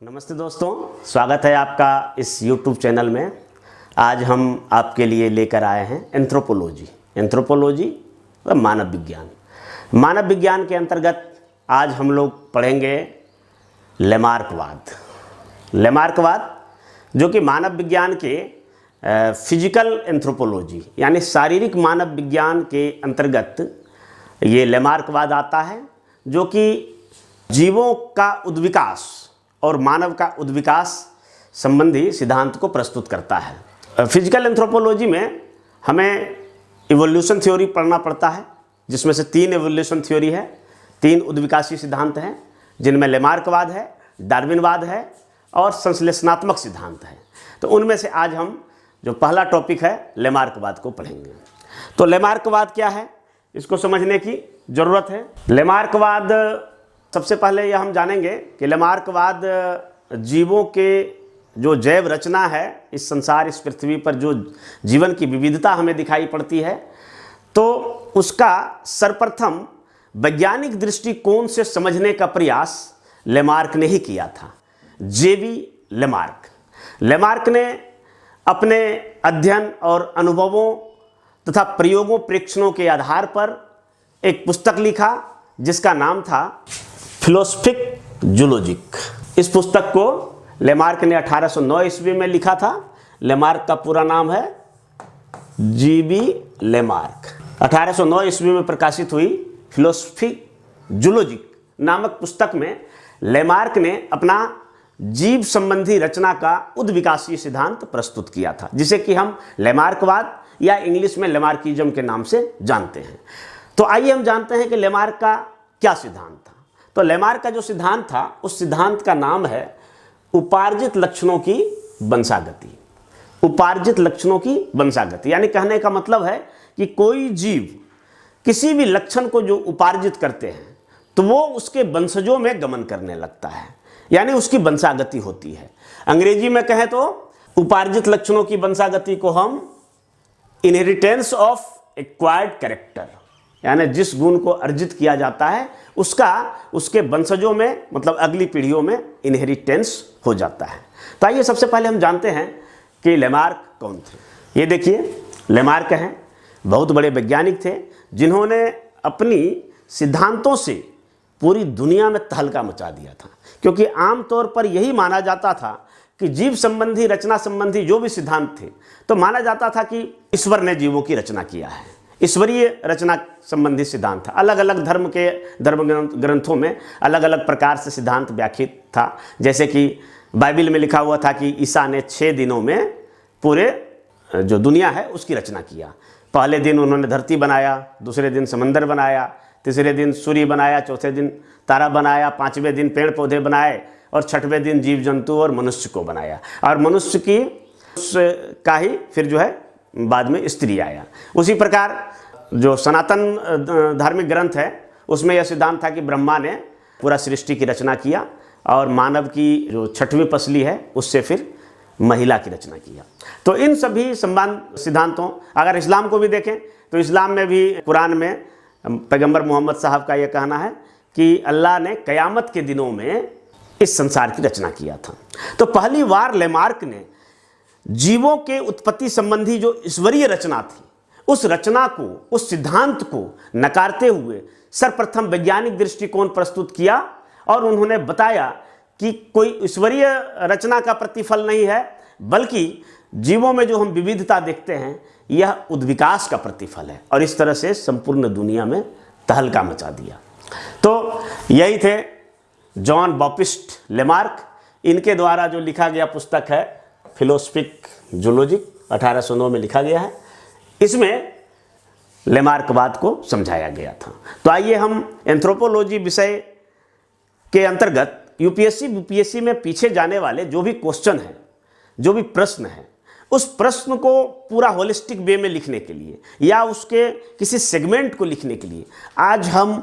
नमस्ते दोस्तों, स्वागत है आपका इस YouTube चैनल में। आज हम आपके लिए लेकर आए हैं एंथ्रोपोलॉजी मतलब मानव विज्ञान। मानव विज्ञान के अंतर्गत आज हम लोग पढ़ेंगे लेमार्कवाद, जो कि मानव विज्ञान के फिजिकल एंथ्रोपोलॉजी यानी शारीरिक मानव विज्ञान के अंतर्गत ये लेमार्कवाद आता है, जो कि जीवों का उद्विकास और मानव का उद्विकास संबंधी सिद्धांत को प्रस्तुत करता है। फिजिकल एंथ्रोपोलॉजी में हमें इवोल्यूशन थ्योरी पढ़ना पड़ता है, जिसमें से 3 इवोल्यूशन थ्योरी है, 3 उद्विकासी सिद्धांत हैं, जिनमें लेमार्कवाद है, डार्विनवाद है और संश्लेषणात्मक सिद्धांत है। तो उनमें से आज हम जो पहला टॉपिक है लेमार्कवाद को पढ़ेंगे। तो लेमार्कवाद क्या है, इसको समझने की ज़रूरत है। लेमार्कवाद, सबसे पहले यह हम जानेंगे कि लेमार्कवाद जीवों के जो जैव रचना है, इस संसार, इस पृथ्वी पर जो जीवन की विविधता हमें दिखाई पड़ती है, तो उसका सर्वप्रथम वैज्ञानिक दृष्टिकोण से समझने का प्रयास लेमार्क ने ही किया था। जेवी लेमार्क ने अपने अध्ययन और अनुभवों तथा प्रयोगों प्रेक्षणों के आधार पर एक पुस्तक लिखा, जिसका नाम था फिलोसफिक जूलॉजिक। इस पुस्तक को लेमार्क ने 1809 ईस्वी में लिखा था। लेमार्क का पूरा नाम है जीबी लेमार्क। 1809 ईस्वी में प्रकाशित हुई फिलोसफिक जूलॉजिक नामक पुस्तक में लेमार्क ने अपना जीव संबंधी रचना का उद्विकासीय सिद्धांत प्रस्तुत किया था, जिसे कि हम लेमार्कवाद या इंग्लिश में लेमार्किज्म के नाम से जानते हैं। तो आइए हम जानते हैं कि लेमार्क का क्या सिद्धांत था। तो लेमार्क का जो सिद्धांत था, उस सिद्धांत का नाम है उपार्जित लक्षणों की वंशागति। उपार्जित लक्षणों की वंशागति यानी कहने का मतलब है कि कोई जीव किसी भी लक्षण को जो उपार्जित करते हैं, तो वो उसके वंशजों में गमन करने लगता है, यानी उसकी वंशागति होती है। अंग्रेजी में कहें तो उपार्जित लक्षणों की वंशागति को हम इनहेरिटेंस ऑफ एक्वायर्ड कैरेक्टर, यानी जिस गुण को अर्जित किया जाता है उसका उसके वंशजों में, मतलब अगली पीढ़ियों में इनहेरिटेंस हो जाता है। तो आइए सबसे पहले हम जानते हैं कि लेमार्क कौन थे। ये देखिए, लेमार्क हैं, बहुत बड़े वैज्ञानिक थे, जिन्होंने अपनी सिद्धांतों से पूरी दुनिया में तहलका मचा दिया था। क्योंकि आमतौर पर यही माना जाता था कि जीव संबंधी, रचना संबंधी जो भी सिद्धांत थे, तो माना जाता था कि ईश्वर ने जीवों की रचना किया है। ईश्वरीय रचना संबंधी सिद्धांत था। अलग अलग धर्म ग्रंथों में अलग अलग प्रकार से सिद्धांत व्याख्यात था। जैसे कि बाइबल में लिखा हुआ था कि ईसा ने 6 दिनों में पूरे जो दुनिया है उसकी रचना किया। पहले दिन उन्होंने धरती बनाया, दूसरे दिन समंदर बनाया, तीसरे दिन सूर्य बनाया, चौथे दिन तारा बनाया, 5वें दिन पेड़ पौधे बनाए और 6वें दिन जीव जंतु और मनुष्य को बनाया। और मनुष्य की का ही फिर जो है बाद में स्त्री आया। उसी प्रकार जो सनातन धार्मिक ग्रंथ है, उसमें यह सिद्धांत था कि ब्रह्मा ने पूरा सृष्टि की रचना किया और मानव की जो 6वीं पसली है उससे फिर महिला की रचना किया। तो इन सभी संबंध सिद्धांतों, अगर इस्लाम को भी देखें तो इस्लाम में भी कुरान में पैगंबर मोहम्मद साहब का यह कहना है कि अल्लाह ने क़यामत के दिनों में इस संसार की रचना किया था। तो पहली बार लेमार्क ने जीवों के उत्पत्ति संबंधी जो ईश्वरीय रचना थी, उस रचना को, उस सिद्धांत को नकारते हुए सर्वप्रथम वैज्ञानिक दृष्टिकोण प्रस्तुत किया और उन्होंने बताया कि कोई ईश्वरीय रचना का प्रतिफल नहीं है, बल्कि जीवों में जो हम विविधता देखते हैं यह उद्विकास का प्रतिफल है। और इस तरह से संपूर्ण दुनिया में तहलका मचा दिया। तो यही थे जॉन बाप्टिस्ट लेमार्क। इनके द्वारा जो लिखा गया पुस्तक है फिलोसफिक जूलॉजिक, 1809 में लिखा गया है। इसमें लेमार्कवाद को समझाया गया था। तो आइए हम एंथ्रोपोलॉजी विषय के अंतर्गत यूपीएससी में पीछे जाने वाले जो भी क्वेश्चन है, जो भी प्रश्न है, उस प्रश्न को पूरा होलिस्टिक वे में लिखने के लिए या उसके किसी सेगमेंट को लिखने के लिए आज हम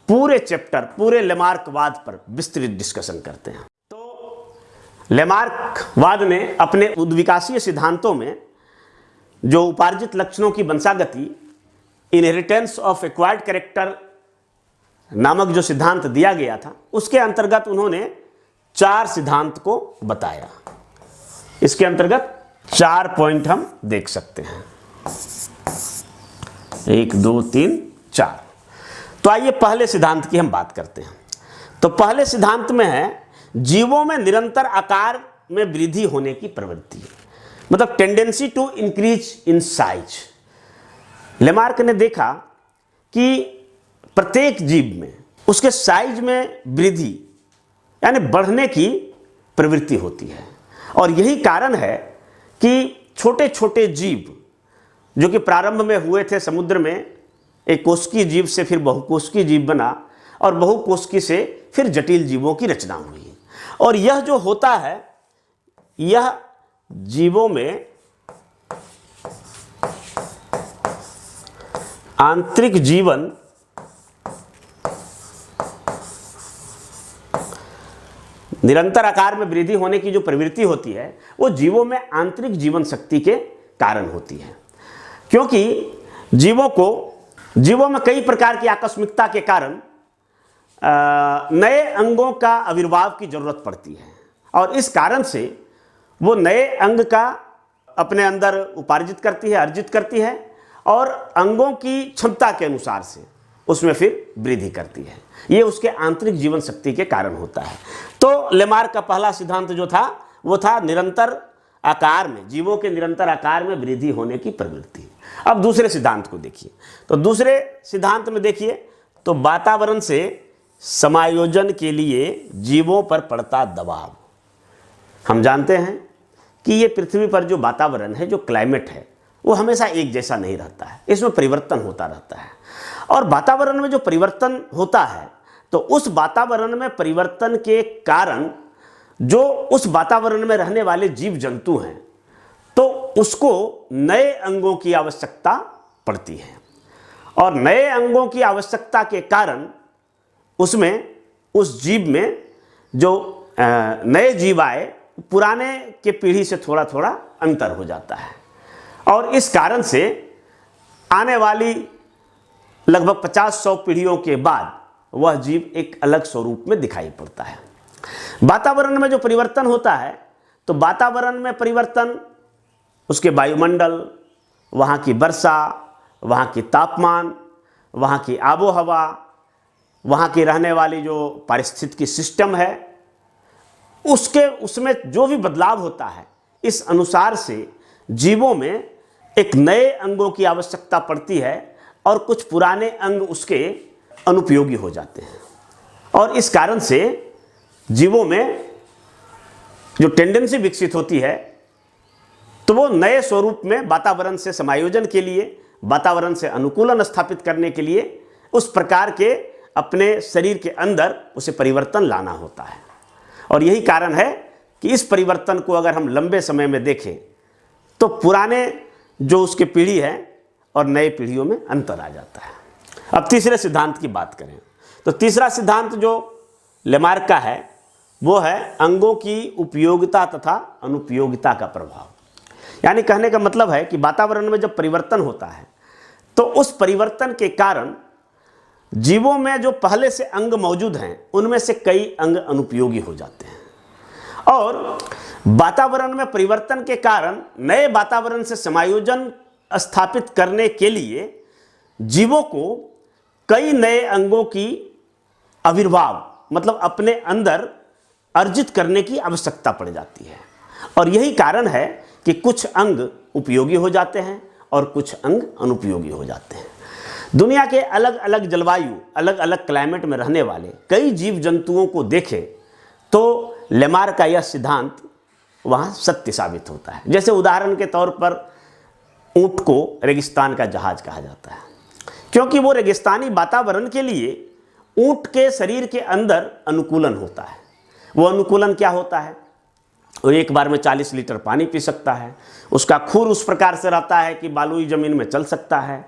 पूरे चैप्टर, पूरे लेमार्कवाद पर विस्तृत डिस्कशन करते हैं। लेमार्कवाद ने अपने उद्विकासीय सिद्धांतों में जो उपार्जित लक्षणों की वंशागति, इनहेरिटेंस ऑफ एक्वायर्ड कैरेक्टर नामक जो सिद्धांत दिया गया था, उसके अंतर्गत उन्होंने 4 सिद्धांत को बताया। इसके अंतर्गत 4 पॉइंट हम देख सकते हैं, 1 2 3 4। तो आइए पहले सिद्धांत की हम बात करते हैं। तो पहले सिद्धांत में है जीवों में निरंतर आकार में वृद्धि होने की प्रवृत्ति, मतलब tendency to increase in size. Lamarck ने देखा कि प्रत्येक जीव में उसके साइज में वृद्धि यानी बढ़ने की प्रवृत्ति होती है, और यही कारण है कि छोटे छोटे जीव जो कि प्रारंभ में हुए थे समुद्र में, एक कोशिकीय जीव से फिर बहुकोशिकीय जीव बना, और बहुकोशिकीय से फिर जटिल जीवों की रचना हुई। और यह जो होता है, यह जीवों में आंतरिक जीवन निरंतर आकार में वृद्धि होने की जो प्रवृत्ति होती है, वो जीवों में आंतरिक जीवन शक्ति के कारण होती है। क्योंकि जीवों में कई प्रकार की आकस्मिकता के कारण नए अंगों का आविर्भाव की जरूरत पड़ती है, और इस कारण से वो नए अंग का अपने अंदर उपार्जित करती है, अर्जित करती है, और अंगों की क्षमता के अनुसार से उसमें फिर वृद्धि करती है। ये उसके आंतरिक जीवन शक्ति के कारण होता है। तो लेमार्क का पहला सिद्धांत जो था वो था निरंतर आकार में, जीवों के निरंतर आकार में वृद्धि होने की प्रवृत्ति। अब दूसरे सिद्धांत को देखिए। तो दूसरे सिद्धांत में देखिए तो वातावरण से समायोजन के लिए जीवों पर पड़ता दबाव। हम जानते हैं कि ये पृथ्वी पर जो वातावरण है, जो क्लाइमेट है, वो हमेशा एक जैसा नहीं रहता है, इसमें परिवर्तन होता रहता है। और वातावरण में जो परिवर्तन होता है, तो उस वातावरण में परिवर्तन के कारण जो उस वातावरण में रहने वाले जीव जंतु हैं, तो उसको नए अंगों की आवश्यकता पड़ती है, और नए अंगों की आवश्यकता के कारण उसमें उस जीव में जो नए जीव आए, पुराने के पीढ़ी से थोड़ा थोड़ा अंतर हो जाता है, और इस कारण से आने वाली लगभग 50-100 पीढ़ियों के बाद वह जीव एक अलग स्वरूप में दिखाई पड़ता है। वातावरण में जो परिवर्तन होता है, तो वातावरण में परिवर्तन उसके वायुमंडल, वहाँ की वर्षा, वहाँ की तापमान, वहाँ की आबोहवा, वहाँ की रहने वाली जो पारिस्थितिकी सिस्टम है, उसमें जो भी बदलाव होता है, इस अनुसार से जीवों में एक नए अंगों की आवश्यकता पड़ती है, और कुछ पुराने अंग उसके अनुपयोगी हो जाते हैं। और इस कारण से जीवों में जो टेंडेंसी विकसित होती है, तो वो नए स्वरूप में वातावरण से समायोजन के लिए, वातावरण से अनुकूलन स्थापित करने के लिए उस प्रकार के अपने शरीर के अंदर उसे परिवर्तन लाना होता है। और यही कारण है कि इस परिवर्तन को अगर हम लंबे समय में देखें, तो पुराने जो उसके पीढ़ी है और नए पीढ़ियों में अंतर आ जाता है। अब तीसरे सिद्धांत की बात करें, तो तीसरा सिद्धांत जो लेमार्क का है, वो है अंगों की उपयोगिता तथा अनुपयोगिता का प्रभाव। यानी कहने का मतलब है कि वातावरण में जब परिवर्तन होता है, तो उस परिवर्तन के कारण जीवों में जो पहले से अंग मौजूद हैं, उनमें से कई अंग अनुपयोगी हो जाते हैं, और वातावरण में परिवर्तन के कारण नए वातावरण से समायोजन स्थापित करने के लिए जीवों को कई नए अंगों की आविर्भाव, मतलब अपने अंदर अर्जित करने की आवश्यकता पड़ जाती है। और यही कारण है कि कुछ अंग उपयोगी हो जाते हैं और कुछ अंग अनुपयोगी हो जाते हैं। दुनिया के अलग अलग जलवायु, अलग अलग क्लाइमेट में रहने वाले कई जीव जंतुओं को देखें, तो लेमार्क का यह सिद्धांत वहाँ सत्य साबित होता है। जैसे उदाहरण के तौर पर ऊंट को रेगिस्तान का जहाज कहा जाता है, क्योंकि वो रेगिस्तानी वातावरण के लिए ऊंट के शरीर के अंदर अनुकूलन होता है। वो अनुकूलन क्या होता है? वो एक बार में 40 लीटर पानी पी सकता है, उसका खुर उस प्रकार से रहता है कि बालुई जमीन में चल सकता है,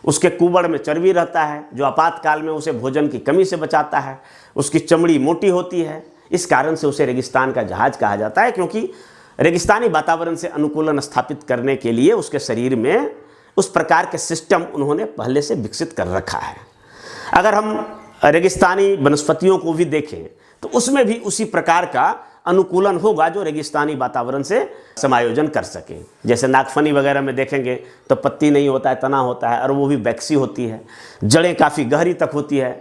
उसके कुबड़ में चर्बी रहता है जो आपातकाल में उसे भोजन की कमी से बचाता है, उसकी चमड़ी मोटी होती है। इस कारण से उसे रेगिस्तान का जहाज कहा जाता है, क्योंकि रेगिस्तानी वातावरण से अनुकूलन स्थापित करने के लिए उसके शरीर में उस प्रकार के सिस्टम उन्होंने पहले से विकसित कर रखा है। अगर हम रेगिस्तानी वनस्पतियों को भी देखें, तो उसमें भी उसी प्रकार का अनुकूलन होगा जो रेगिस्तानी वातावरण से समायोजन कर सके। जैसे नागफनी वगैरह में देखेंगे तो पत्ती नहीं होता है, तना होता है, और वो भी बैक्सी होती है, जड़ें काफ़ी गहरी तक होती है।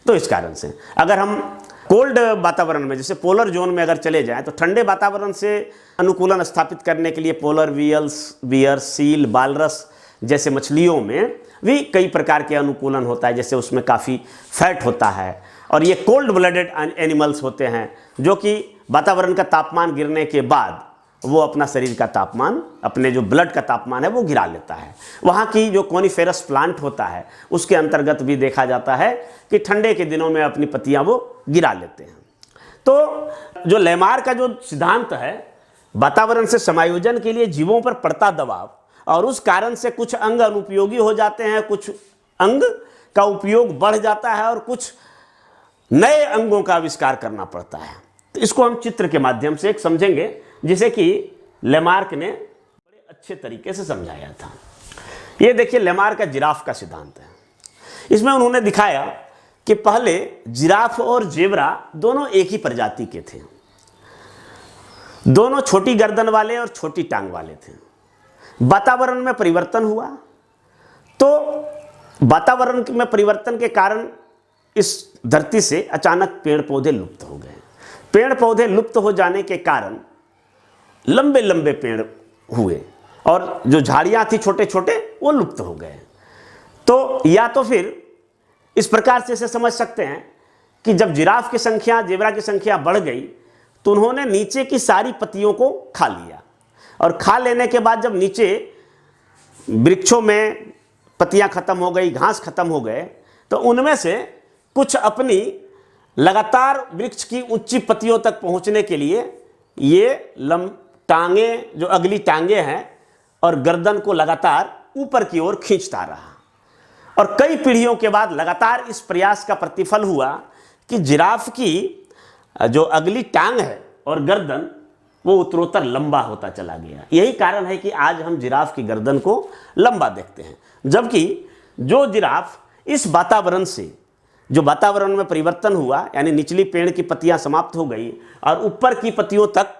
तो इस कारण से अगर हम कोल्ड वातावरण में, जैसे पोलर जोन में अगर चले जाएं, तो ठंडे वातावरण से अनुकूलन स्थापित करने के लिए पोलर बियर, सील, बालरस जैसे मछलियों में भी कई प्रकार के अनुकूलन होता है। जैसे उसमें काफ़ी फैट होता है, और ये कोल्ड ब्लडेड एनिमल्स होते हैं जो कि वातावरण का तापमान गिरने के बाद वो अपना शरीर का तापमान, अपने जो ब्लड का तापमान है वो गिरा लेता है। वहाँ की जो कोनिफेरस प्लांट होता है उसके अंतर्गत भी देखा जाता है कि ठंडे के दिनों में अपनी पत्तियाँ वो गिरा लेते हैं। तो जो लेमार का जो सिद्धांत है, वातावरण से समायोजन के लिए जीवों पर पड़ता दबाव और उस कारण से कुछ अंग अनुपयोगी हो जाते हैं, कुछ अंग का उपयोग बढ़ जाता है और कुछ नए अंगों का आविष्कार करना पड़ता है। तो इसको हम चित्र के माध्यम से एक समझेंगे, जिसे कि लेमार्क ने बड़े अच्छे तरीके से समझाया था। ये देखिए लेमार्क का जिराफ का सिद्धांत है। इसमें उन्होंने दिखाया कि पहले जिराफ और जेब्रा दोनों एक ही प्रजाति के थे, दोनों छोटी गर्दन वाले और छोटी टांग वाले थे। वातावरण में परिवर्तन हुआ, तो वातावरण में परिवर्तन के कारण इस धरती से अचानक पेड़ पौधे लुप्त हो गए। पेड़ पौधे लुप्त हो जाने के कारण लंबे लंबे पेड़ हुए और जो झाड़ियाँ थी छोटे छोटे वो लुप्त हो गए। तो या तो फिर इस प्रकार से इसे समझ सकते हैं कि जब जिराफ की संख्या, जेब्रा की संख्या बढ़ गई तो उन्होंने नीचे की सारी पत्तियों को खा लिया, और खा लेने के बाद जब नीचे वृक्षों में पत्तियाँ खत्म हो गई, घास खत्म हो गए, तो उनमें से कुछ अपनी लगातार वृक्ष की ऊंची पत्तियों तक पहुंचने के लिए ये टांगे, जो अगली टांगे हैं, और गर्दन को लगातार ऊपर की ओर खींचता रहा। और कई पीढ़ियों के बाद लगातार इस प्रयास का प्रतिफल हुआ कि जिराफ की जो अगली टांग है और गर्दन वो उत्तरोत्तर लंबा होता चला गया। यही कारण है कि आज हम जिराफ की गर्दन को लंबा देखते हैं, जबकि जो जिराफ इस वातावरण से, जो वातावरण में परिवर्तन हुआ, यानी निचली पेड़ की पत्तियां समाप्त हो गई और ऊपर की पत्तियों तक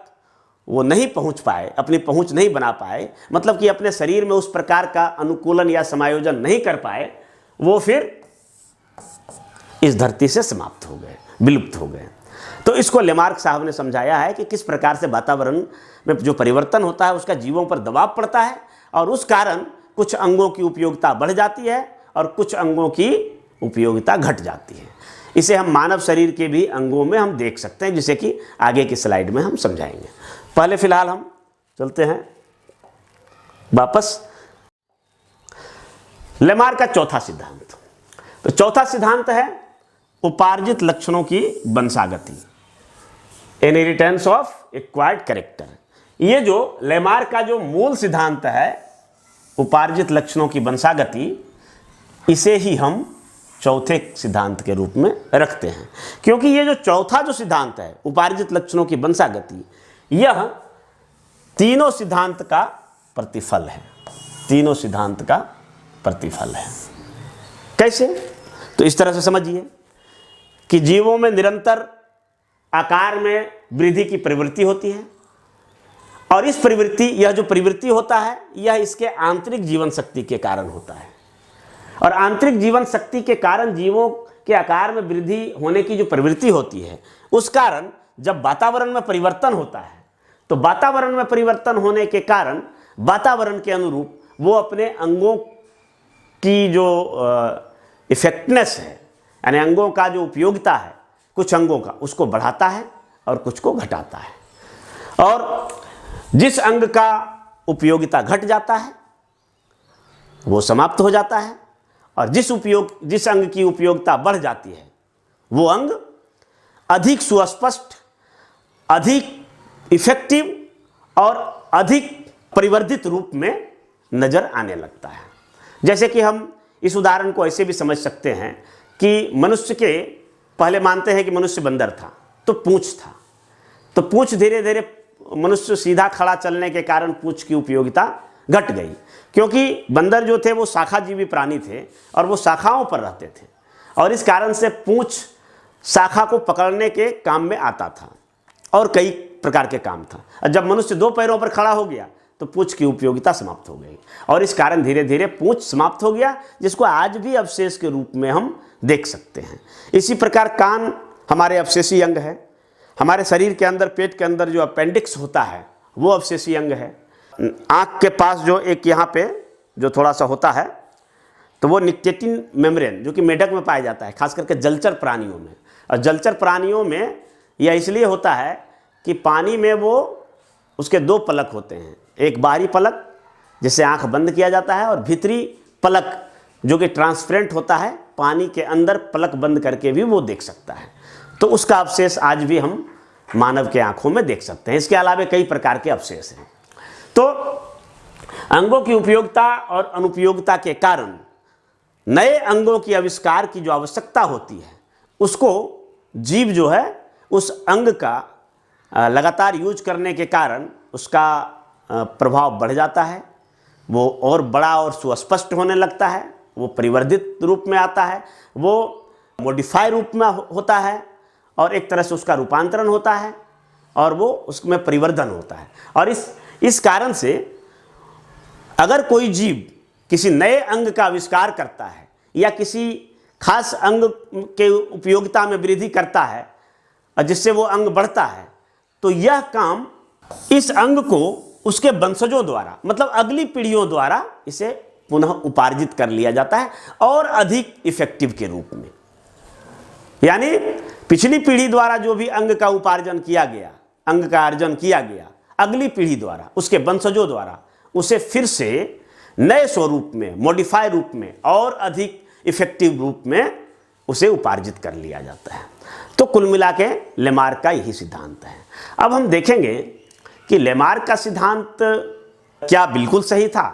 वो नहीं पहुंच पाए, अपनी पहुंच नहीं बना पाए, मतलब कि अपने शरीर में उस प्रकार का अनुकूलन या समायोजन नहीं कर पाए, वो फिर इस धरती से समाप्त हो गए, विलुप्त हो गए। तो इसको लेमार्क साहब ने समझाया है कि किस प्रकार से वातावरण में जो परिवर्तन होता है उसका जीवों पर दबाव पड़ता है, और उस कारण कुछ अंगों की उपयोगिता बढ़ जाती है और कुछ अंगों की उपयोगिता घट जाती है। इसे हम मानव शरीर के भी अंगों में हम देख सकते हैं, जिसे कि आगे की स्लाइड में हम समझाएंगे। पहले फिलहाल हम चलते हैं वापस लेमार्क का चौथा सिद्धांत। तो चौथा सिद्धांत है उपार्जित लक्षणों की वंशागति, इनहेरिटेंस ऑफ एक्वायर्ड कैरेक्टर। ये जो लेमार्क का जो मूल सिद्धांत है, उपार्जित लक्षणों की वंशागति, इसे ही हम चौथे सिद्धांत के रूप में रखते हैं, क्योंकि ये जो चौथा जो सिद्धांत है, उपार्जित लक्षणों की वंशागति, यह तीनों सिद्धांत का प्रतिफल है। तीनों सिद्धांत का प्रतिफल है। कैसे? तो इस तरह से समझिए कि जीवों में निरंतर आकार में वृद्धि की प्रवृत्ति होती है, और इस प्रवृत्ति, यह जो प्रवृत्ति होता है, यह इसके आंतरिक जीवन शक्ति के कारण होता है। और आंतरिक जीवन शक्ति के कारण जीवों के आकार में वृद्धि होने की जो प्रवृत्ति होती है, उस कारण जब वातावरण में परिवर्तन होता है, तो वातावरण में परिवर्तन होने के कारण वातावरण के अनुरूप वो अपने अंगों की जो इफेक्टनेस है, यानी अंगों का जो उपयोगिता है, कुछ अंगों का, उसको बढ़ाता है और कुछ को घटाता है। और जिस अंग का उपयोगिता घट जाता है वो समाप्त हो जाता है, और जिस अंग की उपयोगिता बढ़ जाती है वो अंग अधिक सुस्पष्ट, अधिक इफेक्टिव और अधिक परिवर्धित रूप में नजर आने लगता है। जैसे कि हम इस उदाहरण को ऐसे भी समझ सकते हैं कि मनुष्य के, पहले मानते हैं कि मनुष्य बंदर था तो पूंछ था, तो पूंछ धीरे धीरे मनुष्य सीधा खड़ा चलने के कारण पूंछ की उपयोगिता घट गई, क्योंकि बंदर जो थे वो शाखाजीवी प्राणी थे और वो शाखाओं पर रहते थे, और इस कारण से पूंछ शाखा को पकड़ने के काम में आता था और कई प्रकार के काम था। और जब मनुष्य दो पैरों पर खड़ा हो गया तो पूंछ की उपयोगिता समाप्त हो गई और इस कारण धीरे धीरे पूंछ समाप्त हो गया, जिसको आज भी अवशेष के रूप में हम देख सकते हैं। इसी प्रकार कान हमारे अवशेषी अंग है। हमारे शरीर के अंदर, पेट के अंदर जो अपेंडिक्स होता है वो अवशेषी अंग है। आँख के पास जो एक यहाँ पे जो थोड़ा सा होता है तो वो निकोटिन मेम्ब्रेन जो कि मेढक में पाया जाता है, खास करके जलचर प्राणियों में। और जलचर प्राणियों में यह इसलिए होता है कि पानी में वो उसके दो पलक होते हैं, एक बाहरी पलक जिससे आंख बंद किया जाता है और भीतरी पलक जो कि ट्रांसपेरेंट होता है, पानी के अंदर पलक बंद करके भी वो देख सकता है। तो उसका अवशेष आज भी हम मानव के आंखों में देख सकते हैं। इसके अलावा कई प्रकार के अवशेष हैं। तो अंगों की उपयोगिता और अनुपयोगिता के कारण नए अंगों की आविष्कार की जो आवश्यकता होती है उसको जीव जो है उस अंग का लगातार यूज करने के कारण उसका प्रभाव बढ़ जाता है, वो और बड़ा और सुस्पष्ट होने लगता है, वो परिवर्धित रूप में आता है, वो मॉडिफाई रूप में होता है और एक तरह से उसका रूपांतरण होता है और वो उसमें परिवर्धन होता है। और इस कारण से अगर कोई जीव किसी नए अंग का आविष्कार करता है या किसी खास अंग के उपयोगिता में वृद्धि करता है और जिससे वो अंग बढ़ता है, तो यह काम इस अंग को उसके वंशजों द्वारा, मतलब अगली पीढ़ियों द्वारा इसे पुनः उपार्जित कर लिया जाता है और अधिक इफेक्टिव के रूप में। यानी पिछली पीढ़ी द्वारा जो भी अंग का उपार्जन किया गया, अंग का अर्जन किया गया, अगली पीढ़ी द्वारा, उसके वंशजों द्वारा उसे फिर से नए स्वरूप में, मॉडिफाई रूप में और अधिक इफेक्टिव रूप में उसे उपार्जित कर लिया जाता है। तो कुल मिला के लेमार्क का यही सिद्धांत है। अब हम देखेंगे कि लेमार्क का सिद्धांत क्या बिल्कुल सही था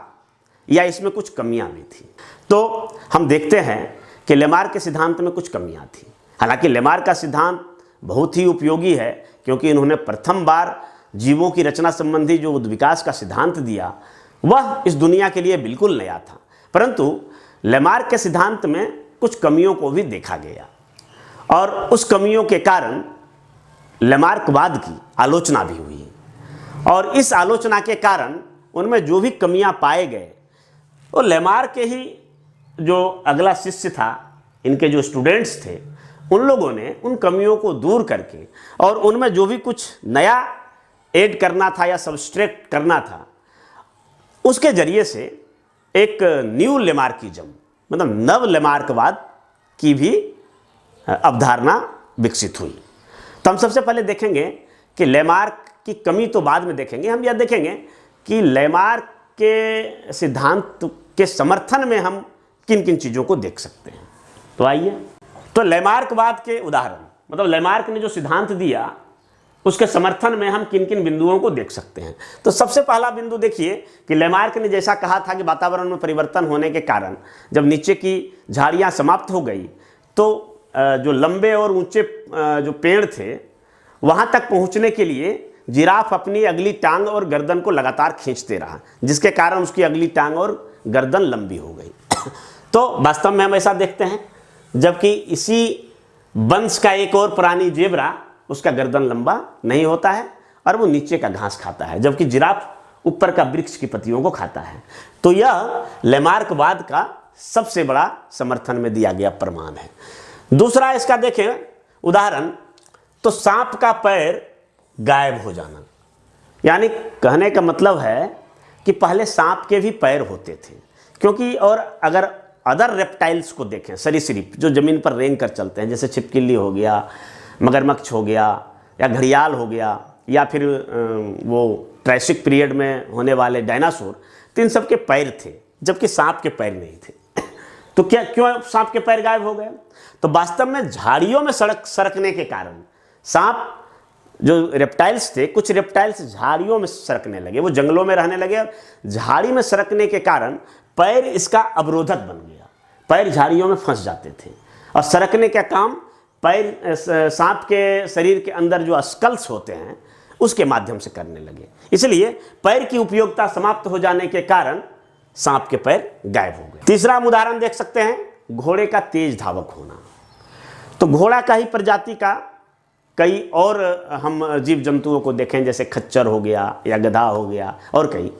या इसमें कुछ कमियां भी थी। तो हम देखते हैं कि लेमार्क के सिद्धांत में कुछ कमियां थी। हालांकि लेमार्क का सिद्धांत बहुत ही उपयोगी है क्योंकि इन्होंने प्रथम बार जीवों की रचना संबंधी जो विकास का सिद्धांत दिया वह इस दुनिया के लिए बिल्कुल नया था, परंतु लेमार्क के सिद्धांत में कुछ कमियों को भी देखा गया और उस कमियों के कारण लेमार्कवाद की आलोचना भी हुई और इस आलोचना के कारण उनमें जो भी कमियां पाए गए वो लेमार्क के ही जो अगला शिष्य था, इनके जो स्टूडेंट्स थे, उन लोगों ने उन कमियों को दूर करके और उनमें जो भी कुछ नया ऐड करना था या सब्सट्रैक्ट करना था उसके जरिए से एक न्यू लेमार्किज्म, मतलब नव लेमार्कवाद की भी अवधारणा विकसित हुई। तो हम सबसे पहले देखेंगे कि लेमार्क की कमी तो बाद में देखेंगे, हम यह देखेंगे कि लेमार्क के सिद्धांत के समर्थन में हम किन किन चीज़ों को देख सकते हैं। तो आइए, तो लेमार्कवाद के उदाहरण, मतलब लेमार्क ने जो सिद्धांत दिया उसके समर्थन में हम किन किन बिंदुओं को देख सकते हैं। तो सबसे पहला बिंदु देखिए कि लेमार्क ने जैसा कहा था कि वातावरण में परिवर्तन होने के कारण जब नीचे की झाड़ियां समाप्त हो गई तो जो लंबे और ऊंचे जो पेड़ थे वहां तक पहुंचने के लिए जिराफ अपनी अगली टांग और गर्दन को लगातार खींचते रहा, जिसके कारण उसकी अगली टांग और गर्दन लंबी हो गई। तो वास्तव में हम ऐसा देखते हैं, जबकि इसी वंश का एक और प्राणी जेब्रा, उसका गर्दन लंबा नहीं होता है और वो नीचे का घास खाता है, जबकि जिराफ ऊपर का वृक्ष की पत्तियों को खाता है। तो यह लेमार्कवाद का सबसे बड़ा समर्थन में दिया गया प्रमाण है। दूसरा इसका देखें उदाहरण, तो सांप का पैर गायब हो जाना, यानी कहने का मतलब है कि पहले सांप के भी पैर होते थे, क्योंकि और अगर अदर रेप्टाइल्स को देखें, सरीसृप जो जमीन पर रेंग कर चलते हैं, जैसे छिपकली हो गया, मगरमच्छ हो गया या घड़ियाल हो गया या फिर वो ट्रायसिक पीरियड में होने वाले डायनासोर, तो इन सब के पैर थे जबकि सांप के पैर नहीं थे। तो क्यों सांप के पैर गायब हो गए? तो वास्तव में झाड़ियों में सरकने के कारण सांप, जो रेप्टाइल्स थे, कुछ रेप्टाइल्स झाड़ियों में सरकने लगे, वो जंगलों में रहने लगे और झाड़ी में सरकने के कारण पैर इसका अवरोधक बन गया, पैर झाड़ियों में फंस जाते थे और सरकने का काम पैर सांप के शरीर के अंदर जो स्कल्स होते हैं उसके माध्यम से करने लगे। इसलिए पैर की उपयोगिता समाप्त हो जाने के कारण सांप के पैर गायब हो गए। तीसरा हम उदाहरण देख सकते हैं, घोड़े का तेज धावक होना। तो घोड़ा का ही प्रजाति का कई और हम जीव जंतुओं को देखें, जैसे खच्चर हो गया या गधा हो गया और कई,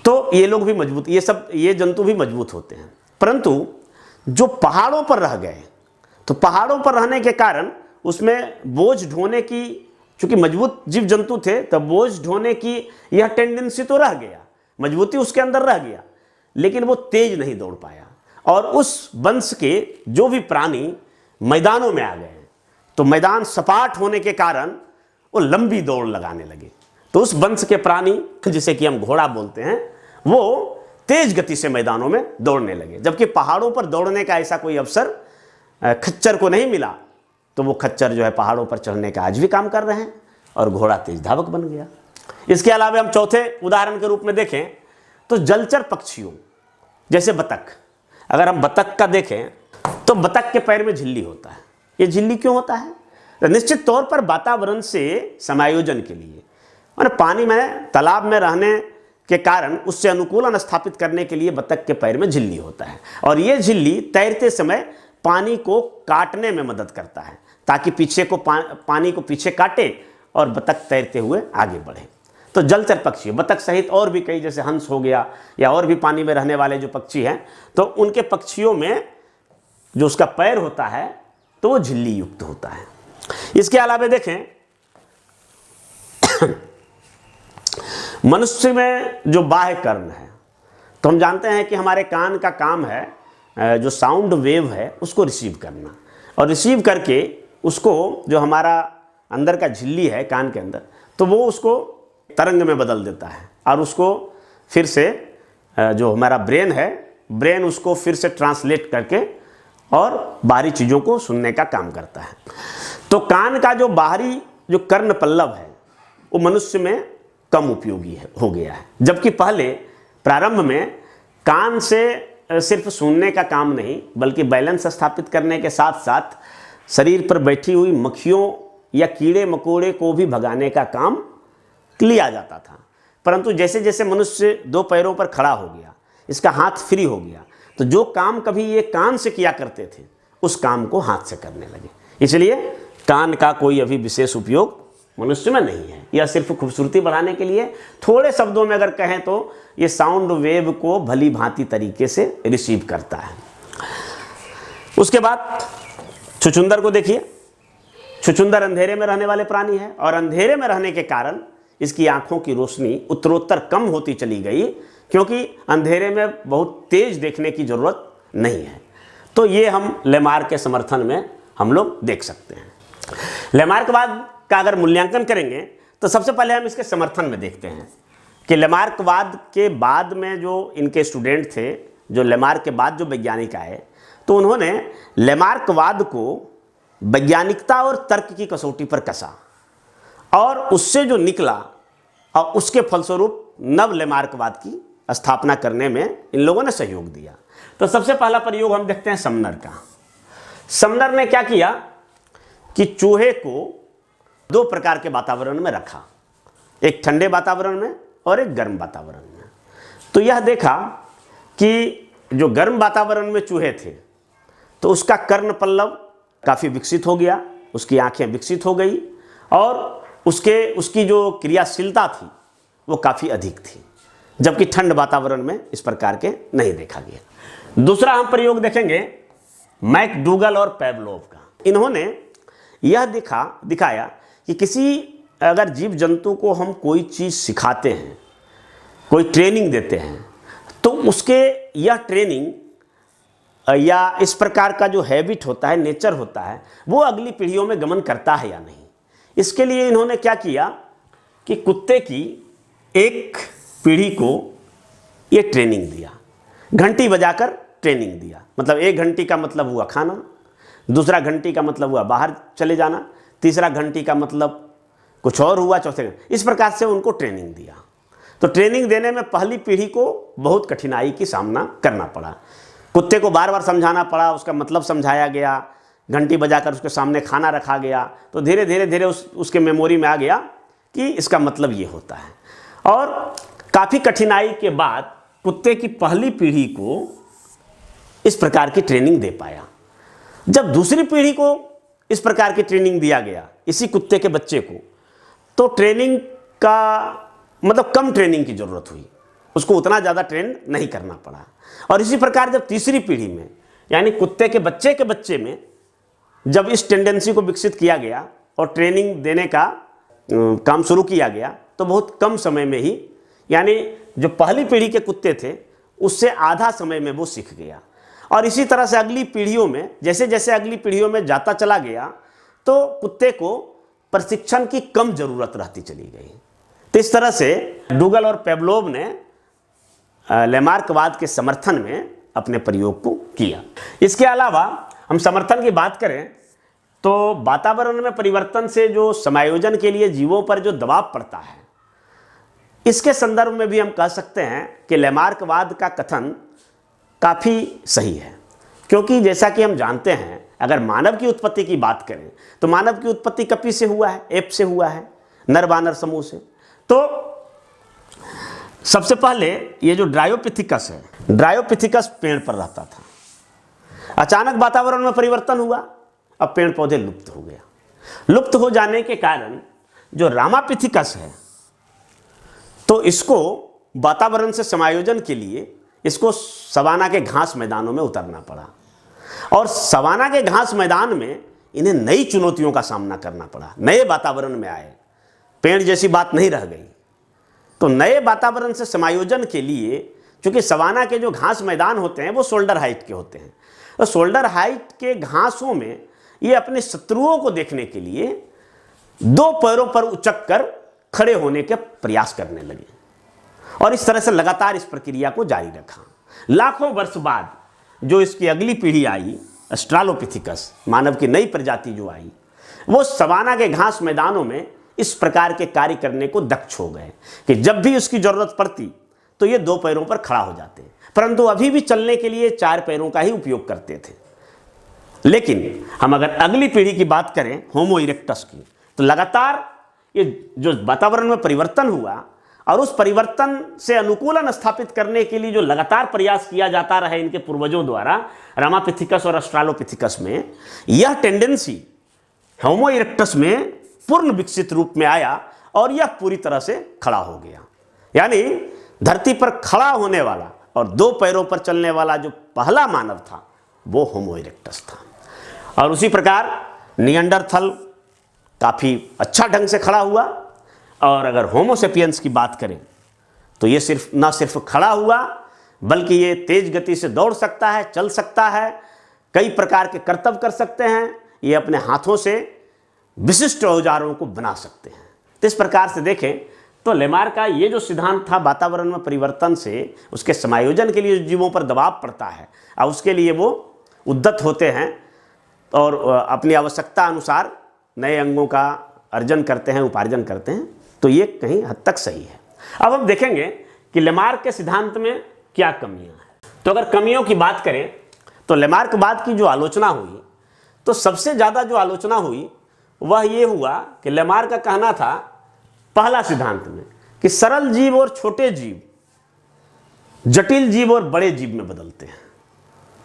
तो ये लोग भी मजबूत, ये जंतु भी मजबूत होते हैं। परंतु जो पहाड़ों पर रह गए, तो पहाड़ों पर रहने के कारण उसमें बोझ ढोने की, चूंकि मजबूत जीव जंतु थे, तब बोझ ढोने की यह टेंडेंसी तो रह गया, मजबूती उसके अंदर रह गया, लेकिन वो तेज नहीं दौड़ पाया। और उस वंश के जो भी प्राणी मैदानों में आ गए, तो मैदान सपाट होने के कारण वो लंबी दौड़ लगाने लगे। तो उस वंश के प्राणी, जिसे कि हम घोड़ा बोलते हैं, वो तेज गति से मैदानों में दौड़ने लगे। जबकि पहाड़ों पर दौड़ने का ऐसा कोई अवसर खच्चर को नहीं मिला, तो वो खच्चर जो है पहाड़ों पर चढ़ने का आज भी काम कर रहे हैं और घोड़ा तेज धावक बन गया। इसके अलावा हम चौथे उदाहरण के रूप में देखें तो जलचर पक्षियों जैसे बतख, अगर हम बतख का देखें तो बतख के पैर में झिल्ली होता है। ये झिल्ली क्यों होता है? तो निश्चित तौर पर वातावरण से समायोजन के लिए, और पानी में, तालाब में रहने के कारण उससे अनुकूलन स्थापित करने के लिए बतख के पैर में झिल्ली होता है। और ये झिल्ली तैरते समय पानी को काटने में मदद करता है, ताकि पीछे को पानी को पीछे काटे और बतख तैरते हुए आगे बढ़े। तो जलचर पक्षी, बतख सहित और भी कई, जैसे हंस हो गया या और भी पानी में रहने वाले जो पक्षी हैं, तो उनके पक्षियों में जो उसका पैर होता है तो वो झिल्ली युक्त होता है। इसके अलावा देखें मनुष्य में जो बाह्य कर्ण है, तो हम जानते हैं कि हमारे कान का काम है जो साउंड वेव है उसको रिसीव करना, और रिसीव करके उसको जो हमारा अंदर का झिल्ली है कान के अंदर, तो वो उसको तरंग में बदल देता है और उसको फिर से जो हमारा ब्रेन है, ब्रेन उसको फिर से ट्रांसलेट करके और बाहरी चीज़ों को सुनने का काम करता है। तो कान का जो बाहरी जो कर्ण पल्लव है वो मनुष्य में कम उपयोगी हो गया है, जबकि पहले प्रारंभ में कान से सिर्फ सुनने का काम नहीं, बल्कि बैलेंस स्थापित करने के साथ साथ शरीर पर बैठी हुई मक्खियों या कीड़े मकोड़े को भी भगाने का काम लिया जाता था। परंतु जैसे जैसे मनुष्य दो पैरों पर खड़ा हो गया, इसका हाथ फ्री हो गया, तो जो काम कभी ये कान से किया करते थे उस काम को हाथ से करने लगे। इसलिए कान का कोई अभी विशेष उपयोग मनुष्य में नहीं है। यह सिर्फ खूबसूरती बढ़ाने के लिए, थोड़े शब्दों में अगर कहें तो ये साउंड वेव को भली भांति तरीके से रिसीव करता है। उसके बाद छुछुंदर को देखिए। छुछुंदर अंधेरे में रहने वाले प्राणी है, और अंधेरे में रहने के कारण इसकी आंखों की रोशनी उत्तरोत्तर कम होती चली गई, क्योंकि अंधेरे में बहुत तेज देखने की जरूरत नहीं है। तो ये हम लेमार्क के समर्थन में हम लोग देख सकते हैं। लेमार्कवाद का अगर मूल्यांकन करेंगे तो सबसे पहले हम इसके समर्थन में देखते हैं कि लेमार्कवाद के बाद में जो इनके स्टूडेंट थे, जो लेमार्क के बाद जो वैज्ञानिक आए, तो उन्होंने लेमार्कवाद को वैज्ञानिकता और तर्क की कसौटी पर कसा, और उससे जो निकला और उसके फलस्वरूप नव लेमार्कवाद की स्थापना करने में इन लोगों ने सहयोग दिया। तो सबसे पहला प्रयोग हम देखते हैं समनर का। समनर ने क्या किया कि चूहे को दो प्रकार के वातावरण में रखा, एक ठंडे वातावरण में और एक गर्म वातावरण में। तो यह देखा कि जो गर्म वातावरण में चूहे थे तो उसका कर्ण पल्लव काफ़ी विकसित हो गया, उसकी आंखें विकसित हो गई, और उसकी जो क्रियाशीलता थी वो काफ़ी अधिक थी, जबकि ठंड वातावरण में इस प्रकार के नहीं देखा गया। दूसरा हम प्रयोग देखेंगे मैकडूगल और पेवलोव का। इन्होंने यह दिखाया कि किसी अगर जीव जंतु को हम कोई चीज़ सिखाते हैं, कोई ट्रेनिंग देते हैं, तो उसके यह ट्रेनिंग या इस प्रकार का जो हैबिट होता है, नेचर होता है, वो अगली पीढ़ियों में गमन करता है या नहीं। इसके लिए इन्होंने क्या किया कि कुत्ते की एक पीढ़ी को ये ट्रेनिंग दिया, घंटी बजाकर ट्रेनिंग दिया। मतलब एक घंटी का मतलब हुआ खाना, दूसरा घंटी का मतलब हुआ बाहर चले जाना, तीसरा घंटी का मतलब कुछ और हुआ, चौथे इस प्रकार से उनको ट्रेनिंग दिया। तो ट्रेनिंग देने में पहली पीढ़ी को बहुत कठिनाई की सामना करना पड़ा। कुत्ते को बार बार समझाना पड़ा, उसका मतलब समझाया गया, घंटी बजाकर उसके सामने खाना रखा गया, तो धीरे धीरे उसके मेमोरी में आ गया कि इसका मतलब ये होता है। और काफ़ी कठिनाई के बाद कुत्ते की पहली पीढ़ी को इस प्रकार की ट्रेनिंग दे पाया। जब दूसरी पीढ़ी को इस प्रकार की ट्रेनिंग दिया गया इसी कुत्ते के बच्चे को, तो ट्रेनिंग का मतलब कम ट्रेनिंग की ज़रूरत हुई, उसको उतना ज़्यादा ट्रेन नहीं करना पड़ा। और इसी प्रकार जब तीसरी पीढ़ी में यानी कुत्ते के बच्चे में जब इस टेंडेंसी को विकसित किया गया और ट्रेनिंग देने का काम शुरू किया गया, तो बहुत कम समय में ही यानी जो पहली पीढ़ी के कुत्ते थे उससे आधा समय में वो सीख गया। और इसी तरह से अगली पीढ़ियों में जैसे जैसे अगली पीढ़ियों में जाता चला गया, तो कुत्ते को प्रशिक्षण की कम ज़रूरत रहती चली गई। तो इस तरह से डूगल और पेवलोव ने लेमार्कवाद के समर्थन में अपने प्रयोग को किया। इसके अलावा हम समर्थन की बात करें तो वातावरण में परिवर्तन से जो समायोजन के लिए जीवों पर जो दबाव पड़ता है, इसके संदर्भ में भी हम कह सकते हैं कि लेमार्कवाद का कथन काफ़ी सही है। क्योंकि जैसा कि हम जानते हैं, अगर मानव की उत्पत्ति की बात करें तो मानव की उत्पत्ति कपी से हुआ है, एप से हुआ है, नर वानर समूह से। तो सबसे पहले ये जो ड्रायोपिथिकस है, ड्रायोपिथिकस पेड़ पर रहता था, अचानक वातावरण में परिवर्तन हुआ, अब पेड़ पौधे लुप्त हो गया। लुप्त हो जाने के कारण जो रामापिथिकस है, तो इसको वातावरण से समायोजन के लिए इसको सवाना के घास मैदानों में उतरना पड़ा। और सवाना के घास मैदान में इन्हें नई चुनौतियों का सामना करना पड़ा, नए वातावरण में आए, पेड़ जैसी बात नहीं रह गई। तो नए वातावरण से समायोजन के लिए, चूंकि सवाना के जो घास मैदान होते हैं वो शोल्डर हाइट के होते हैं, तो शोल्डर हाइट के घासों में ये अपने शत्रुओं को देखने के लिए दो पैरों पर उचक कर खड़े होने के प्रयास करने लगे। और इस तरह से लगातार इस प्रक्रिया को जारी रखा। लाखों वर्ष बाद जो इसकी अगली पीढ़ी आई, ऑस्ट्रालोपिथिकस, मानव की नई प्रजाति जो आई, वो सवाना के घास मैदानों में इस प्रकार के कार्य करने को दक्ष हो गए कि जब भी उसकी जरूरत पड़ती तो ये दो पैरों पर खड़ा हो जाते, परंतु अभी भी चलने के लिए चार पैरों का ही उपयोग करते थे। लेकिन हम अगर अगली पीढ़ी की बात करें, होमो इरेक्टस की, तो लगातार ये जो वातावरण में परिवर्तन हुआ और उस परिवर्तन से अनुकूलन स्थापित करने के लिए जो लगातार प्रयास किया जाता रहा इनके पूर्वजों द्वारा, रामापिथिकस और ऑस्ट्रालोपिथिकस में, यह टेंडेंसी होमो इरेक्टस में पूर्ण विकसित रूप में आया और यह पूरी तरह से खड़ा हो गया। यानी धरती पर खड़ा होने वाला और दो पैरों पर चलने वाला जो पहला मानव था वो होमो इरेक्टस था। और उसी प्रकार निएंडरथल काफ़ी अच्छा ढंग से खड़ा हुआ। और अगर होमो सेपियंस की बात करें तो ये न सिर्फ खड़ा हुआ, बल्कि ये तेज गति से दौड़ सकता है, चल सकता है, कई प्रकार के करतब कर सकते हैं, ये अपने हाथों से विशिष्ट औजारों को बना सकते हैं। तो इस प्रकार से देखें तो लेमार्क का ये जो सिद्धांत था, वातावरण में परिवर्तन से उसके समायोजन के लिए जीवों पर दबाव पड़ता है और उसके लिए वो उद्यत होते हैं और अपनी आवश्यकता अनुसार नए अंगों का अर्जन करते हैं, उपार्जन करते हैं, तो ये कहीं हद तक सही है। अब हम देखेंगे कि लेमार्क के सिद्धांत में क्या कमियां हैं। तो अगर कमियों की बात करें तो लेमार्कवाद की जो आलोचना हुई, तो सबसे ज़्यादा जो आलोचना हुई वह ये हुआ कि लेमार्क का कहना था पहला सिद्धांत में कि सरल जीव और छोटे जीव जटिल जीव और बड़े जीव में बदलते हैं,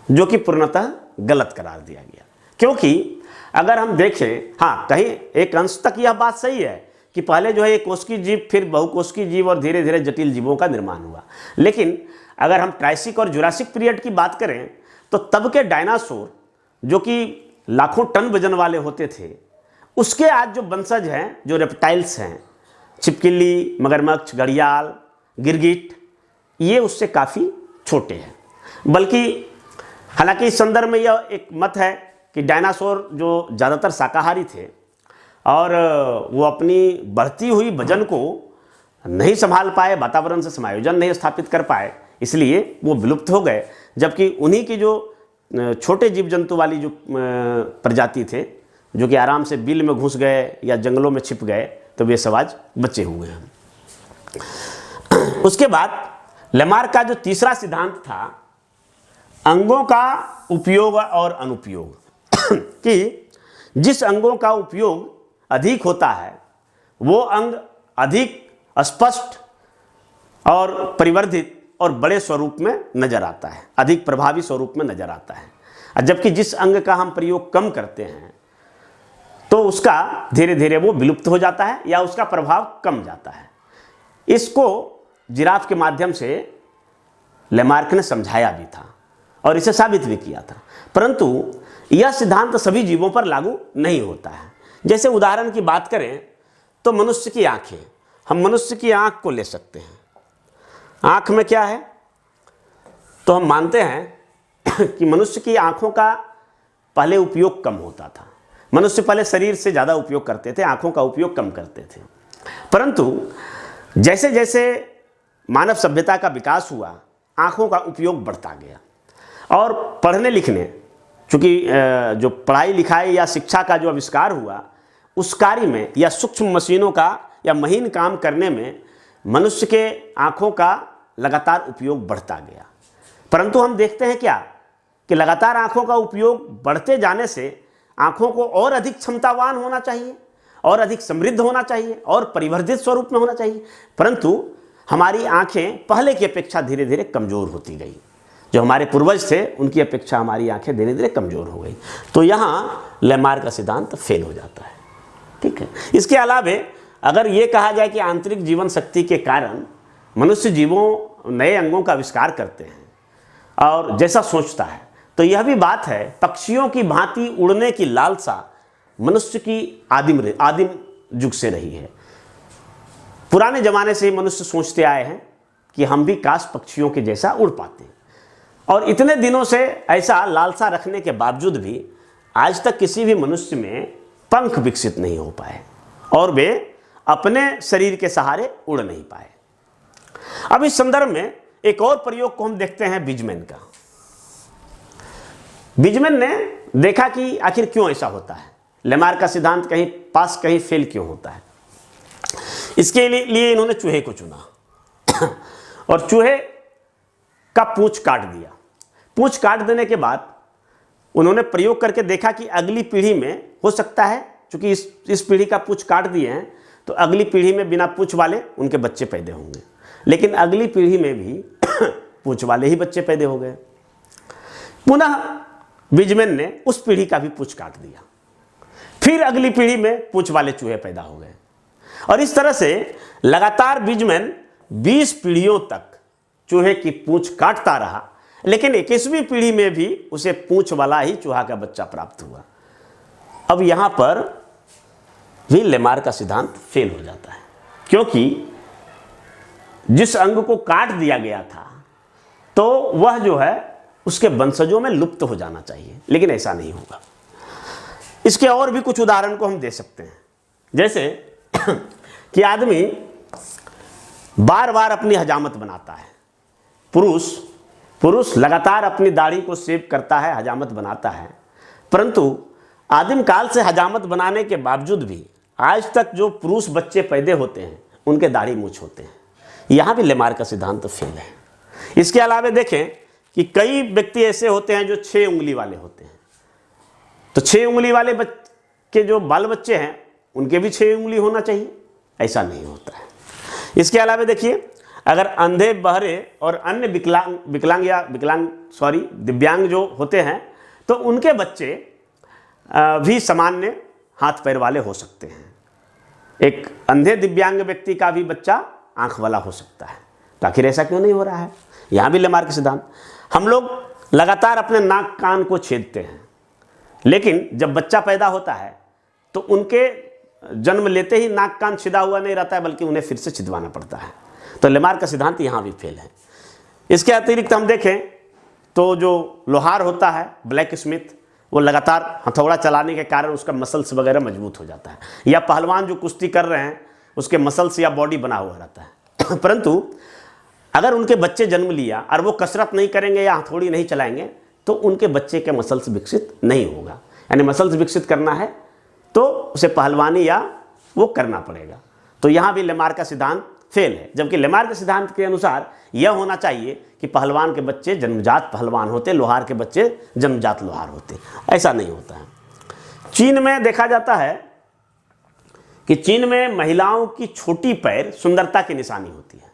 जो कि पूर्णतः गलत करार दिया गया। क्योंकि अगर हम देखें, हाँ, कहीं एक अंश तक यह बात सही है कि पहले जो है एक कोशिकीय जीव, फिर बहुकोशिकीय जीव और धीरे धीरे जटिल जीवों का निर्माण हुआ। लेकिन अगर हम ट्राइसिक और जुरासिक पीरियड की बात करें तो तब के डायनासोर जो कि लाखों टन वजन वाले होते थे, उसके आज जो वंशज हैं, जो रेप्टाइल्स हैं, छिपकली, मगरमच्छ, घड़ियाल, गिरगिट, ये उससे काफ़ी छोटे हैं। बल्कि हालांकि इस संदर्भ में यह एक मत है कि डायनासोर जो ज़्यादातर शाकाहारी थे और वो अपनी बढ़ती हुई वजन को नहीं संभाल पाए, वातावरण से समायोजन नहीं स्थापित कर पाए, इसलिए वो विलुप्त हो गए। जबकि उन्हीं की जो छोटे जीव जंतु वाली जो प्रजाति थे, जो कि आराम से बिल में घुस गए या जंगलों में छिप गए, तो वे सब आज बचे हुए हैं। उसके बाद लेमार्क का जो तीसरा सिद्धांत था, अंगों का उपयोग और अनुपयोग, कि जिस अंगों का उपयोग अधिक होता है वो अंग अधिक स्पष्ट और परिवर्धित और बड़े स्वरूप में नजर आता है, अधिक प्रभावी स्वरूप में नजर आता है। जबकि जिस अंग का हम प्रयोग कम करते हैं तो उसका धीरे धीरे वो विलुप्त हो जाता है या उसका प्रभाव कम जाता है। इसको जिराफ के माध्यम से लेमार्क ने समझाया भी था और इसे साबित भी किया था, परंतु यह सिद्धांत सभी जीवों पर लागू नहीं होता है। जैसे उदाहरण की बात करें तो मनुष्य की आंखें, हम मनुष्य की आंख को ले सकते हैं। आंख में क्या है, तो हम मानते हैं कि मनुष्य की आंखों का पहले उपयोग कम होता था। मनुष्य पहले शरीर से ज़्यादा उपयोग करते थे, आंखों का उपयोग कम करते थे, परंतु जैसे जैसे मानव सभ्यता का विकास हुआ आंखों का उपयोग बढ़ता गया और पढ़ने लिखने, चूँकि जो पढ़ाई लिखाई या शिक्षा का जो आविष्कार हुआ उस कार्य में या सूक्ष्म मशीनों का या महीन काम करने में मनुष्य के आंखों का लगातार उपयोग बढ़ता गया। परंतु हम देखते हैं क्या कि लगातार आंखों का उपयोग बढ़ते जाने से आंखों को और अधिक क्षमतावान होना चाहिए और अधिक समृद्ध होना चाहिए और परिवर्धित स्वरूप में होना चाहिए, परंतु हमारी आंखें पहले की अपेक्षा धीरे धीरे कमज़ोर होती गई। जो हमारे पूर्वज थे उनकी अपेक्षा हमारी आंखें धीरे धीरे कमज़ोर हो गई। तो यहाँ लेमार्क का सिद्धांत फेल हो जाता है। ठीक है। इसके अलावे अगर ये कहा जाए कि आंतरिक जीवन शक्ति के कारण मनुष्य जीवों नए अंगों का आविष्कार करते हैं और जैसा सोचता है, तो यह भी बात है पक्षियों की भांति उड़ने की लालसा मनुष्य की आदिम युग से रही है। पुराने ज़माने से ही मनुष्य सोचते आए हैं कि हम भी काश पक्षियों के जैसा उड़ पाते, और इतने दिनों से ऐसा लालसा रखने के बावजूद भी आज तक किसी भी मनुष्य में पंख विकसित नहीं हो पाए और वे अपने शरीर के सहारे उड़ नहीं पाए। अब इस संदर्भ में एक और प्रयोग को हम देखते हैं बिजमैन का। बिजमैन ने देखा कि आखिर क्यों ऐसा होता है, लेमार्क का सिद्धांत कहीं पास कहीं फेल क्यों होता है। इसके लिए इन्होंने चूहे को चुना और चूहे का पूंछ काट दिया। पूंछ काट देने के बाद उन्होंने प्रयोग करके देखा कि अगली पीढ़ी में हो सकता है, क्योंकि इस पीढ़ी का पूंछ काट दिए हैं तो अगली पीढ़ी में बिना पूंछ वाले उनके बच्चे पैदा होंगे, लेकिन अगली पीढ़ी में भी पूंछ वाले ही बच्चे पैदा हो गए। पुनः बिजमैन ने उस पीढ़ी का भी पूंछ काट दिया, फिर अगली पीढ़ी में पूंछ वाले चूहे पैदा हो गए, और इस तरह से लगातार बिजमैन 20 पीढ़ियों तक चूहे की पूंछ काटता रहा, लेकिन 21वीं पीढ़ी में भी उसे पूंछ वाला ही चूहा का बच्चा प्राप्त हुआ। अब यहां पर भी लेमार्क का सिद्धांत फेल हो जाता है, क्योंकि जिस अंग को काट दिया गया था तो वह जो है उसके वंशजों में लुप्त हो जाना चाहिए, लेकिन ऐसा नहीं होगा। इसके और भी कुछ उदाहरण को हम दे सकते हैं, जैसे कि आदमी बार बार अपनी हजामत बनाता है। पुरुष लगातार अपनी दाढ़ी को शेव करता है, हजामत बनाता है, परंतु आदिम काल से हजामत बनाने के बावजूद भी आज तक जो पुरुष बच्चे पैदा होते हैं उनके दाढ़ी मूछ होते हैं। यहाँ भी लेमार्क का सिद्धांत फेल है। इसके अलावा देखें कि कई व्यक्ति ऐसे होते हैं जो 6 उंगली वाले होते हैं, तो 6 उंगली वाले के जो बाल बच्चे हैं उनके भी 6 उंगली होना चाहिए, ऐसा नहीं होता है। इसके अलावा देखिए, अगर अंधे, बहरे और अन्य दिव्यांग जो होते हैं तो उनके बच्चे भी सामान्य हाथ पैर वाले हो सकते हैं। एक अंधे दिव्यांग व्यक्ति का भी बच्चा आंख वाला हो सकता है, तो आखिर ऐसा क्यों नहीं हो रहा है। यहाँ भी लेमार्क का सिद्धांत। हम लोग लगातार अपने नाक कान को छेदते हैं, लेकिन जब बच्चा पैदा होता है तो उनके जन्म लेते ही नाक कान छिदा हुआ नहीं रहता है, बल्कि उन्हें फिर से छिदवाना पड़ता है। तो लेमार्क का सिद्धांत यहाँ भी फेल है। इसके अतिरिक्त हम देखें तो जो लोहार होता है, ब्लैक स्मिथ, वो लगातार हथौड़ा चलाने के कारण उसका मसल्स वगैरह मजबूत हो जाता है, या पहलवान जो कुश्ती कर रहे हैं उसके मसल्स या बॉडी बना हुआ रहता है। परंतु अगर उनके बच्चे जन्म लिया और वो कसरत नहीं करेंगे या हथौड़ी नहीं चलाएंगे तो उनके बच्चे के मसल्स विकसित नहीं होगा। यानी मसल्स विकसित करना है तो उसे पहलवानी या वो करना पड़ेगा। तो यहाँ भी लेमार्क का सिद्धांत फेल है, जबकि लेमार्क के सिद्धांत के अनुसार यह होना चाहिए कि पहलवान के बच्चे जन्मजात पहलवान होते, लोहार के बच्चे जन्मजात लोहार होते। ऐसा नहीं होता है। चीन में देखा जाता है कि चीन में महिलाओं की छोटी पैर सुंदरता की निशानी होती है,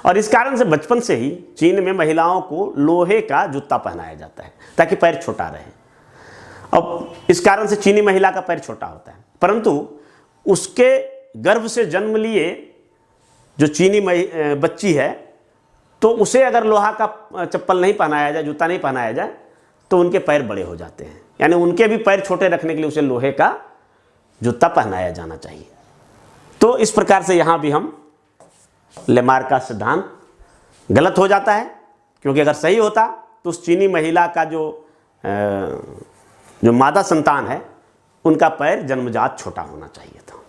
और इस कारण से बचपन से ही चीन में महिलाओं को लोहे का जूता पहनाया जाता है ताकि पैर छोटा रहे। अब इस कारण से चीनी महिला का पैर छोटा होता है, परंतु उसके गर्भ से जन्म लिए जो चीनी बच्ची है, तो उसे अगर लोहा का चप्पल नहीं पहनाया जाए, जूता नहीं पहनाया जाए, तो उनके पैर बड़े हो जाते हैं। यानी उनके भी पैर छोटे रखने के लिए उसे लोहे का जूता पहनाया जाना चाहिए। तो इस प्रकार से यहाँ भी हम लेमार्क का सिद्धांत गलत हो जाता है, क्योंकि अगर सही होता तो उस चीनी महिला का जो मादा संतान है उनका पैर जन्मजात छोटा होना चाहिए था।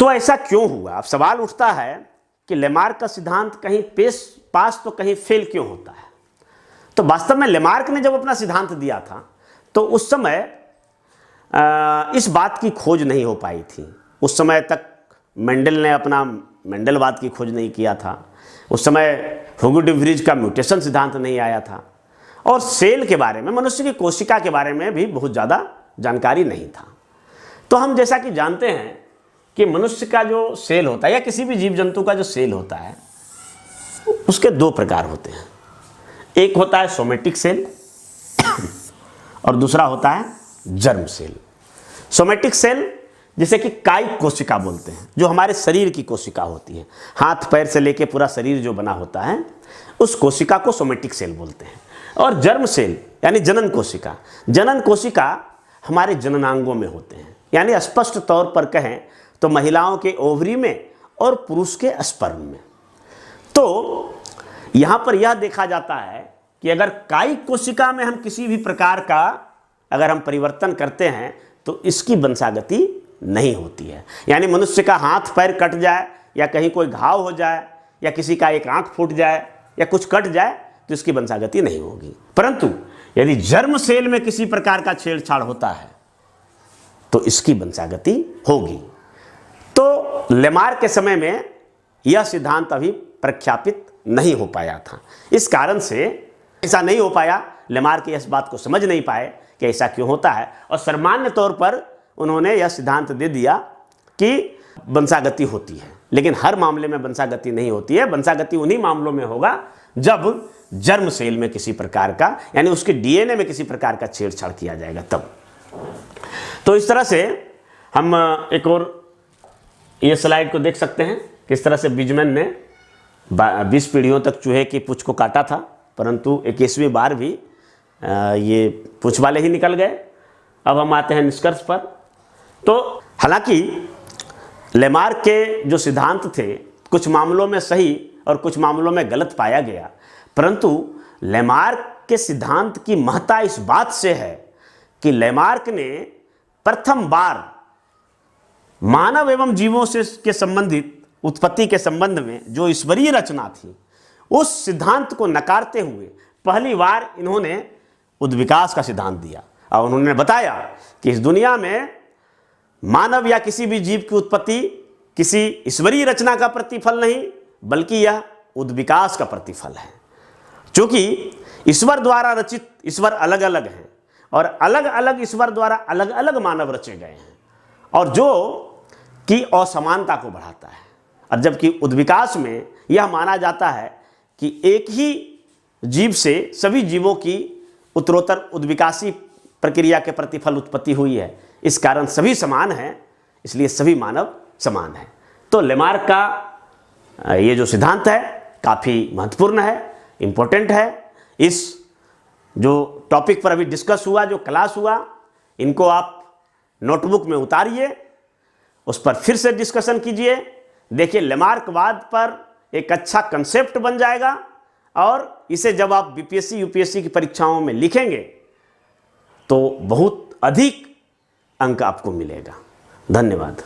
तो ऐसा क्यों हुआ? अब सवाल उठता है कि लेमार्क का सिद्धांत कहीं पास तो कहीं फेल क्यों होता है? तो वास्तव में लेमार्क ने जब अपना सिद्धांत दिया था तो उस समय इस बात की खोज नहीं हो पाई थी। उस समय तक मेंडल ने अपना मेंडलवाद की खोज नहीं किया था। उस समय ह्यूगो डे व्रीज का म्यूटेशन सिद्धांत नहीं आया था, और सेल के बारे में, मनुष्य की कोशिका के बारे में भी बहुत ज़्यादा जानकारी नहीं था। तो हम जैसा कि जानते हैं कि मनुष्य का जो सेल होता है या किसी भी जीव जंतु का जो सेल होता है उसके दो प्रकार होते हैं। एक होता है सोमेटिक सेल और दूसरा होता है जर्म सेल। सोमेटिक सेल जिसे कि कायिक कोशिका बोलते हैं, जो हमारे शरीर की कोशिका होती है, हाथ पैर से लेके पूरा शरीर जो बना होता है, उस कोशिका को सोमेटिक सेल बोलते हैं। और जर्म सेल यानी जनन कोशिका, जनन कोशिका हमारे जननांगों में होते हैं। यानी स्पष्ट तौर पर कहें तो महिलाओं के ओवरी में और पुरुष के स्पर्म में। तो यहाँ पर यह देखा जाता है कि अगर कायिक कोशिका में हम किसी भी प्रकार का अगर हम परिवर्तन करते हैं तो इसकी वंशागति नहीं होती है। यानी मनुष्य का हाथ पैर कट जाए या कहीं कोई घाव हो जाए या किसी का एक आंख फूट जाए या कुछ कट जाए तो इसकी वंशागति नहीं होगी। परंतु यदि जर्म सेल में किसी प्रकार का छेड़छाड़ होता है तो इसकी वंशागति होगी। तो लेमार्क के समय में यह सिद्धांत अभी प्रख्यापित नहीं हो पाया था। इस कारण से ऐसा नहीं हो पाया, लेमार्क इस बात को समझ नहीं पाए कि ऐसा क्यों होता है, और सामान्य तौर पर उन्होंने यह सिद्धांत दे दिया कि वंशागति होती है। लेकिन हर मामले में वंशागति नहीं होती है। वंशागति उन्हीं मामलों में होगा जब जर्म सेल में किसी प्रकार का, यानी उसके डीएनए में किसी प्रकार का छेड़छाड़ किया जाएगा तब। तो इस तरह से हम एक और ये स्लाइड को देख सकते हैं, किस तरह से बिजमैन ने 20 पीढ़ियों तक चूहे की पूंछ को काटा था, परंतु 21वीं बार भी ये पूंछ वाले ही निकल गए। अब हम आते हैं निष्कर्ष पर। तो हालांकि लेमार्क के जो सिद्धांत थे कुछ मामलों में सही और कुछ मामलों में गलत पाया गया, परंतु लेमार्क के सिद्धांत की महत्ता इस बात से है कि लेमार्क ने प्रथम बार मानव एवं जीवों से के संबंधित उत्पत्ति के संबंध में जो ईश्वरीय रचना थी उस सिद्धांत को नकारते हुए पहली बार इन्होंने उद्विकास का सिद्धांत दिया। और उन्होंने बताया कि इस दुनिया में मानव या किसी भी जीव की उत्पत्ति किसी ईश्वरीय रचना का प्रतिफल नहीं, बल्कि यह उद्विकास का प्रतिफल है। क्योंकि ईश्वर द्वारा रचित ईश्वर अलग अलग हैं और अलग अलग ईश्वर द्वारा अलग अलग मानव रचे गए हैं, और जो कि असमानता को बढ़ाता है। और जबकि उद्विकास में यह माना जाता है कि एक ही जीव से सभी जीवों की उत्तरोत्तर उद्विकासी प्रक्रिया के प्रतिफल उत्पत्ति हुई है, इस कारण सभी समान हैं, इसलिए सभी मानव समान हैं। तो लेमार्क का ये जो सिद्धांत है काफ़ी महत्वपूर्ण है, इम्पोर्टेंट है। इस जो टॉपिक पर अभी डिस्कस हुआ, जो क्लास हुआ, इनको आप नोटबुक में उतारिए, उस पर फिर से डिस्कशन कीजिए। देखिए लेमार्कवाद पर एक अच्छा कंसेप्ट बन जाएगा, और इसे जब आप बीपीएससी यूपीएससी की परीक्षाओं में लिखेंगे तो बहुत अधिक अंक आपको मिलेगा। धन्यवाद।